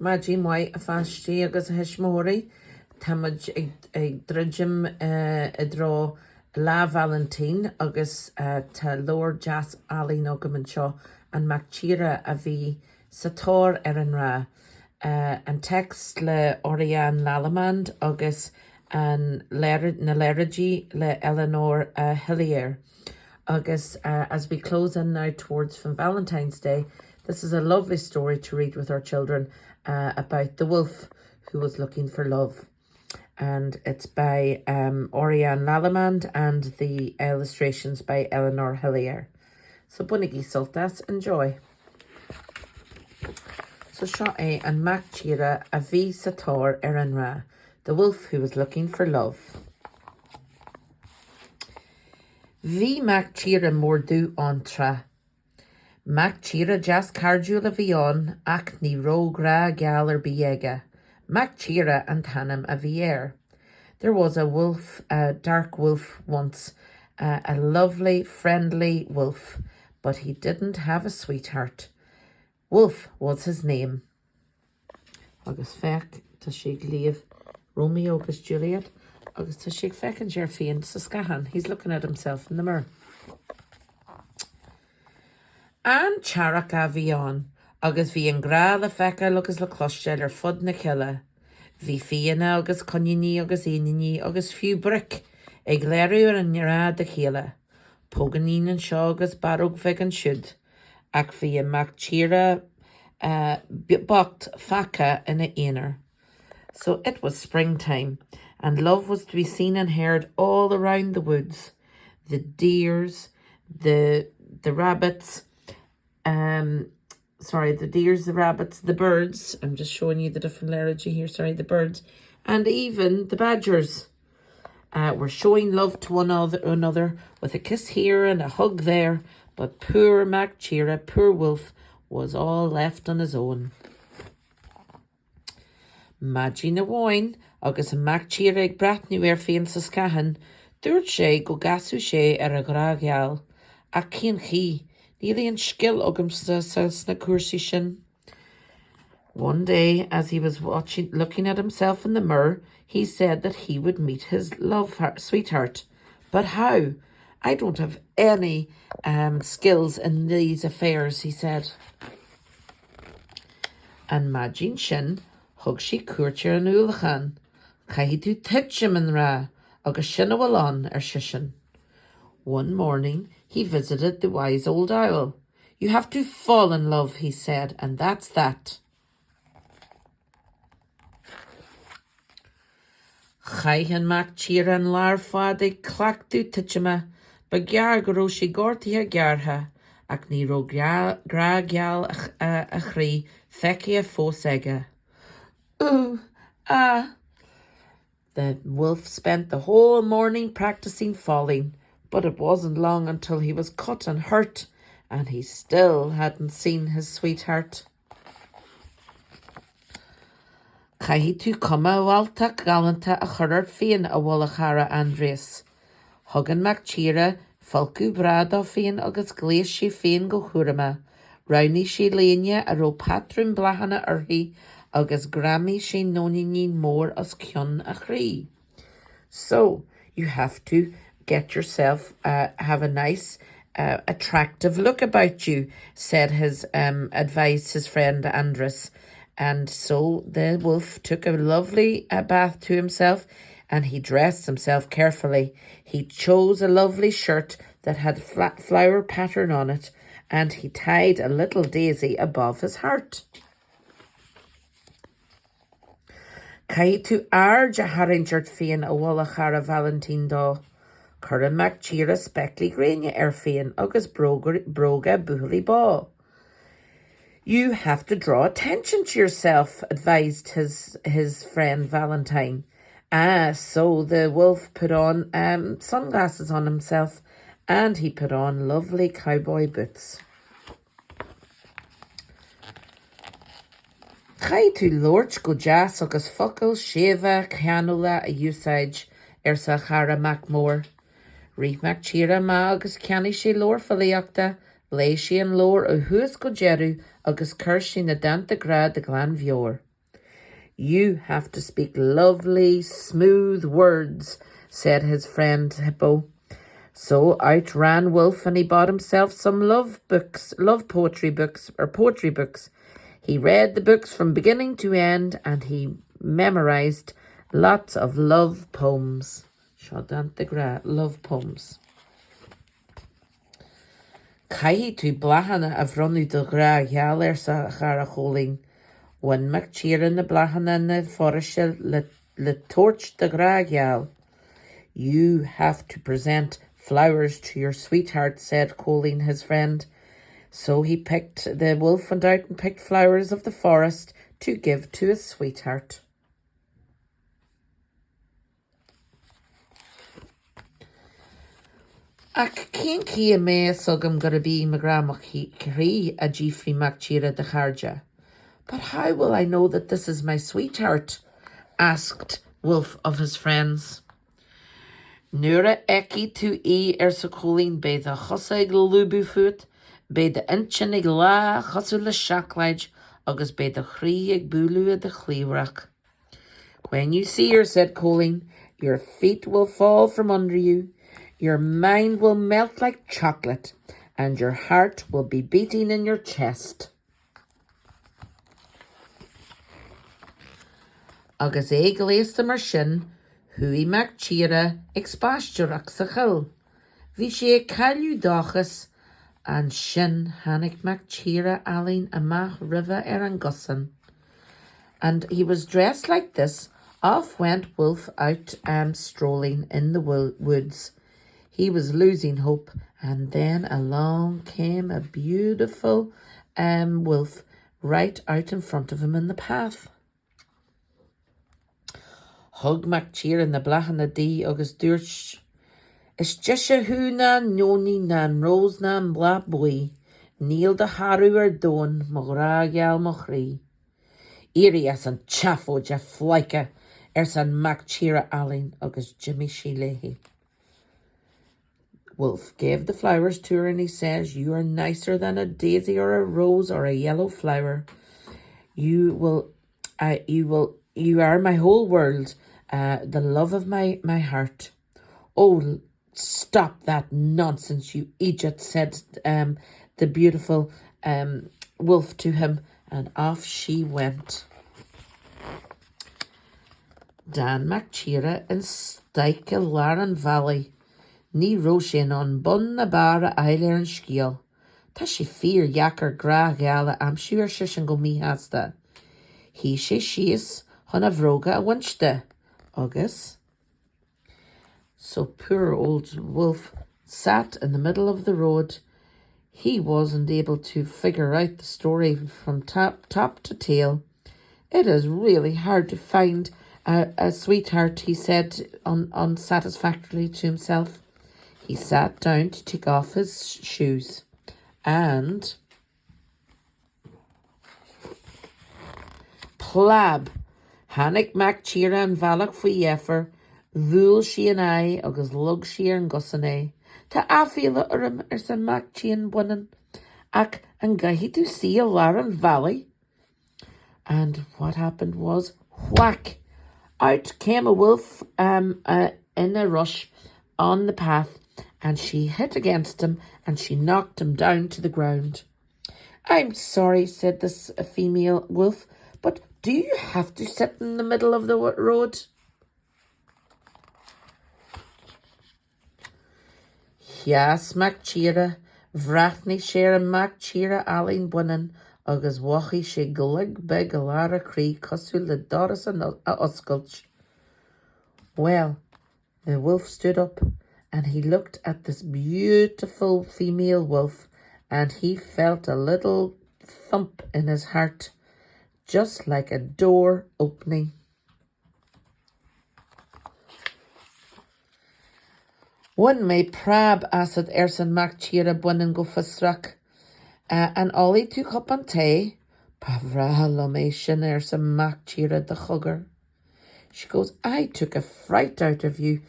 Maidí mai a fáistí agus a hismóí Táid ag drujim I dró lá Valentín agus tá Lord Jazz Allí nógam an seo an Mac Tíre a bhí sa tóir nGrá. An text le Orián Lalamand agus an na Leridí le Eleanor Hillier. Agus as we close in now towards from Valentine's Day, this is a lovely story to read with our children about the wolf who was looking for love. And it's by Orián Lalamand and the illustrations by Eleanor Hillier. So bunigi sultas, enjoy. So seo é an Mac Tíre a bhí sa tóir nGrá, the wolf who was looking for love. Bhí Mac Tíre mór dú antra. Mac Tíre jas cardú le bhíán ach ní nGrá geall biega. Mac Tíre and Tannam a bhí There was a wolf, a dark wolf once, a lovely, friendly wolf, but he didn't have a sweetheart. Wolf was his name. Agus feic tá sé léamh Romeo agus Juliet, agus tá sé feic an Jerfian sa scahan. He's looking at himself in the mirror. An charach a bhí agus bhí an nGrá le feiceáil agus le cloisteáil fud na ciile. Bhí fianna agus conniní agus éananí agus fiú bric ag léirú an nGrá de chéile. Póganín an seo agus barúg bheith an siúd, ach bhí a Mac Tíre bocht faca in a éonar. So it was springtime, and love was to be seen and heard all around the woods. The deers, the rabbits, the deers, the rabbits, the birds. I'm just showing you the different liturgy here. The birds. And even the badgers were showing love to one another with a kiss here and a hug there. But poor Mac Tíre, poor wolf, was all left on his own. Maidí na bháin agus an Mac Tíre ag brathnú féin sa scahan, dúirt sé go gasú sé a nGrá geall, ach cén chi, níl skill agam sa na cuasaí sin. One day, as he was looking at himself in the mirror, he said that he would meet his sweetheart. But how? I don't have any skills in these affairs, he said. And Maidín sin, thug sí cuairtear an úlachan, caithfí tú titsim an rá, agus sin bhfuil sisin. One morning, he visited the wise old owl. You have to fall in love, he said, and that's that. Chaihan Mac Tíre an lár fad ag clachtú titime, ba gear go raibh sí gortaithe geartha, ach ní raibh nGrá geall a chrí feici a fós aige. Ooh, ah. The wolf spent the whole morning practicing falling, but it wasn't long until he was cut and hurt, and he still hadn't seen his sweetheart. Caithfí tú cuma bhálteach galanta a chuireadh féin a bhfuil a chara Andreas. Thugann Mac Tíre falcú bradá féin agus gléis sí féin go chuirime. Roghnaí sí léine a raibh patrún blachanna orthaí agus gramí sí nónaí mór as cionn a chrí. So, you have to get yourself, have a nice, attractive look about you, advised his friend Andres. And so the wolf took a lovely bath to himself, and he dressed himself carefully. He chose a lovely shirt that had a flat flower pattern on it, and he tied a little daisy above his heart. Caithfí tú aird a hainteart féin a bhfuil a chara Valentín dó. Cuireann Mac Tíre speclí gréine féin agus bróga buachaillí bá. You have to draw attention to yourself, advised his friend Valentine. So the wolf put on sunglasses on himself, and he put on lovely cowboy boots. Caithfí tú lóirt go deas agus focail séimhe ceanúla a úsáid sa chara Mac mór. Rith Mac Tíre má agus ceannaigh sé leor folaíochta, léigh sí an leor ó thuas go deireadh agus chuir sí na dananta nGrá de glan bheor. You have to speak lovely, smooth words, said his friend Hippo. So out ran Wolf and he bought himself some poetry books. He read the books from beginning to end and he memorized lots of love poems. nGrá, love poems. Caihi tú blachanna a bhronú do gra gheall sa chara cholín. When Mac Tíre na blachanna na foriste le torch de gra gheall. You have to present flowers to your sweetheart, said Colleen, his friend. So the wolf went out and picked flowers of the forest to give to his sweetheart. Ac cén cí a mé sugam gurabí magra machí a jífri Mac Tíre de charja. But how will I know that this is my sweetheart? Asked Wolf of his friends. Nura eki tu sa Colleen be the chosaig lubu foot, be the inchanig la chosu le shacklaid, agus be the chríig bulu de chlíwrach. When you see her, said Colleen, your feet will fall from under you, your mind will melt like chocolate, and your heart will be beating in your chest. Agus éigléasta mar sin, hui Mac Tíre expáisteach sa chil. Bhí sé cailliú dáchas, and sin hanig Mac Tíre alín amach riva an gussan. And he was dressed like this. Off went Wolf out strolling in the woods. He was losing hope, and then along came a beautiful wolf right out in front of him in the path. Hug Mac Tíre na blachanna dí agus dúirt, is just hu na noni na rose na bla bui, níl de harú dón nGrá gheall mo chrí. Iri as an chaffo ja flaike san Mac Tíre alín agus Jimmy Shealehi. Wolf gave the flowers to her and he says, you are nicer than a daisy or a rose or a yellow flower. You are my whole world, the love of my heart. Oh, stop that nonsense, you idiot, said the beautiful wolf to him, and off she went. Dan Mac Tíre in Staike Laran Valley. Ní rosin on bun na bara eiler an sciel. Ta she fear yacker gra gala am siúr shishan go mi hasta. He she shies hon a vroga a winchte. Agus. So poor old wolf sat in the middle of the road. He wasn't able to figure out the story from top to tail. It is really hard to find a sweetheart, he said unsatisfactorily to himself. He sat down to take off his shoes and plab Hannig Mac Tíre an bhealach faoi dhéifar, bhúil si an ai agus lug si an gossan é. Tá áfíle orm san Mac Tíre bunan, ac an gaithí tú sí a Laran Valley. And what happened was, whack! Out came a wolf in a rush on the path, and she hit against him and she knocked him down to the ground. I'm sorry, said this female wolf, but do you have to sit in the middle of the road? Yes, Mac Tíre, bhreathnaí sé an Mac Tíre alín bunan, agus wachi sé glig beg a lara crí cosú le doras a oscailt. Well, the wolf stood up and he looked at this beautiful female wolf and he felt a little thump in his heart, just like a door opening. One may prab asad san Mac Tíre bunan go fasrach, and Ollie took up on tay, pavrahalomation san Mac Tíre the chugger. She goes, I took a fright out of you,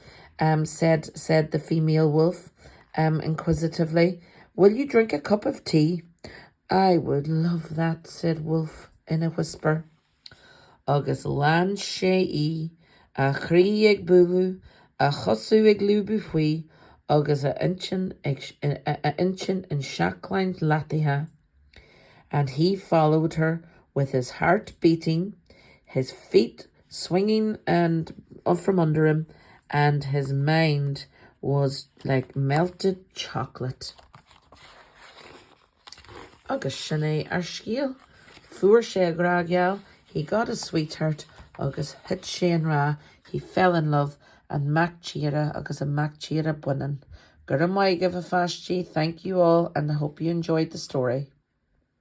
said the female wolf, inquisitively. Will you drink a cup of tea? I would love that, said Wolf in a whisper. agus lan sé í, a chrí ag búlú, a chosú ag lúbú faoi, agus a inchin in seachlainn latithe. And he followed her with his heart beating, his feet swinging and up from under him, and his mind was like melted chocolate. Agus sinné ar scíal, fuair sé gra geall, he got a sweetheart, agus hit sé nGrá, he fell in love, and Mac Tíre agus a Mac Tíre buinean. Gur maith give a fastí, thank you all, and I hope you enjoyed the story.